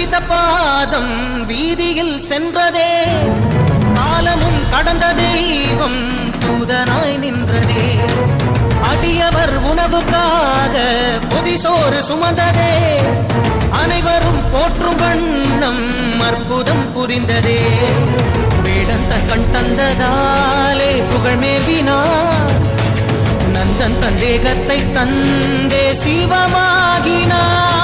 துரித பாதம் வீதியில் சென்றதே, காலமும் கடந்த தெய்வம் தூதனாய் நின்றதே. அடியவர் உணவுக்காக பொதிசோறு சுமந்ததே, அனைவரும் போற்றும் வண்ணம் அற்புதம் புரிந்ததே. வேடந்த கண் தந்ததாலே புகழ் மேவினார், நந்தன் தந்தேகத்தை தந்தே சிவமாகினார்.